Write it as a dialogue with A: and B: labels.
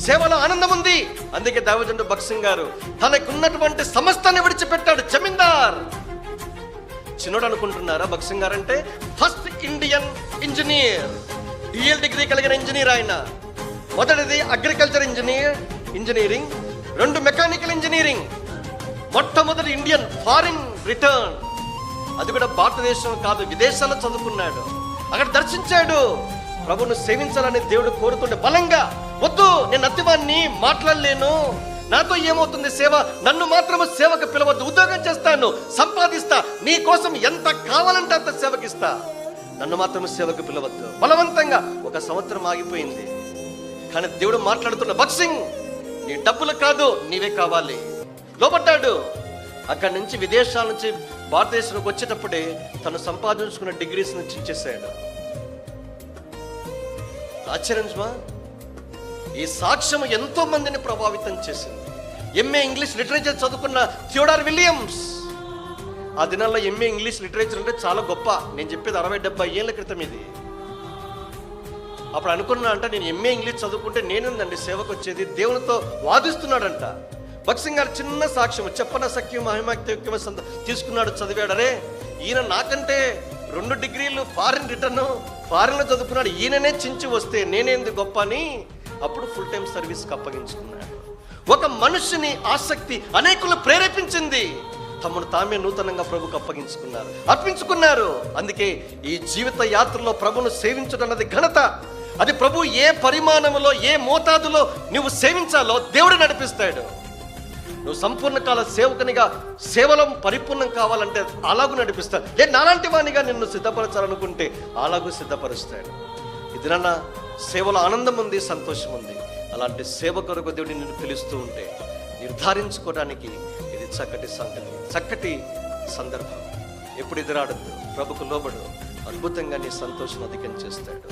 A: సేవలో ఆనందం ఉంది. అందుకే దైవజనుడు భగత్ సింగ్ గారు తనకున్నటువంటి సమస్తాన్ని విడిచిపెట్టాడు. జమీందార్ చిన్నోడు అనుకుంటున్నారా? భగత్ సింగ్ గారు అంటే first Indian engineer, DL degree కలిగిన ఇంజనీర్. ఆయన మొదటిది అగ్రికల్చర్ ఇంజనీరింగ్, 2 మెకానికల్ ఇంజనీరింగ్, మొట్టమొదటి ఇండియన్ ఫారిన్ రిటర్న్. అది కూడా భారతదేశం కాదు, విదేశాల్లో చదువుకున్నాడు. అక్కడ దర్శించాడు. ప్రభువును సేవించాలని దేవుడు కోరుతుండే బలంగా, వద్దు నేను అతివాన్ని మాట్లాడలేను, నాతో ఏమవుతుంది సేవ, నన్ను మాత్రము సేవకు పిలవద్దు, ఉద్యోగం చేస్తాను, సంపాదిస్తా, నీ కోసం ఎంత కావాలంటే అంత సేవకిస్తా, నన్ను మాత్రం సేవకు పిలవద్దు. బలవంతంగా 1 సంవత్సరం ఆగిపోయింది. కానీ దేవుడు మాట్లాడుతున్న, భగత్ సింగ్ నీ డబ్బులు కాదు, నీవే కావాలి. లోపడ్డాడు. అక్కడి నుంచి విదేశాల నుంచి భారతదేశానికి వచ్చేటప్పుడే తను సంపాదించుకున్న డిగ్రీస్ నుంచి ఇచ్చేసాడు. ఆశ్చర్యమా? ఈ సాక్ష్యం ఎంతో మందిని ప్రభావితం చేసింది. MA ఇంగ్లీష్ లిటరేచర్ చదువుకున్న థియోడార్ విలియమ్స్, ఆ దినాల్లో MA ఇంగ్లీష్ లిటరేచర్ అంటే చాలా గొప్ప. నేను చెప్పేది 60-70 ఏళ్ళ క్రితం ఇది. అప్పుడు అనుకున్నా అంట, నేను MA ఇంగ్లీష్ చదువుకుంటే నేనుందండి సేవకు వచ్చేది. దేవునితో వాదిస్తున్నాడంట. భగత్ సింగ్ గారు చిన్న సాక్ష్యం, చెప్పన సఖ్యం మహిమాక్తిమ తీసుకున్నాడు, చదివాడు. అరే ఈయన నాకంటే 2 డిగ్రీలు ఫారిన్ రిటర్న్, ఫారిన్లో చదువుకున్నాడు, ఈయననే చించి వస్తే నేనేంది గొప్ప అని అప్పుడు ఫుల్ టైం సర్వీస్కి అప్పగించుకున్నాడు. ఒక మనుషుని ఆసక్తి అనేకులు ప్రేరేపించింది. తమను తామే నూతనంగా ప్రభుకు అర్పించుకున్నారు. అందుకే ఈ జీవిత యాత్రలో ప్రభును సేవించడం అన్నది ఘనత. అది ప్రభు ఏ పరిమాణంలో ఏ మోతాదులో నువ్వు సేవించాలో దేవుడు నడిపిస్తాడు. నువ్వు సంపూర్ణ కాల సేవకునిగా సేవలో పరిపూర్ణం కావాలంటే అలాగూ నడిపిస్తాడు. నాలాంటి వానిగా నిన్ను సిద్ధపరచాలనుకుంటే అలాగూ సిద్ధపరుస్తాడు. ఇది నాన్న సేవలో ఆనందం ఉంది, సంతోషం ఉంది. అలాంటి సేవ కొరకు దేవుడిని నిన్ను పిలుస్తూ ఉంటే నిర్ధారించుకోవడానికి ఇది చక్కటి సంగతి, చక్కటి సందర్భం. ఎప్పుడు ఎదురాడద్దు, ప్రభుకు లోబడు, అద్భుతంగా నీ సంతోషం అధికం చేస్తాడు.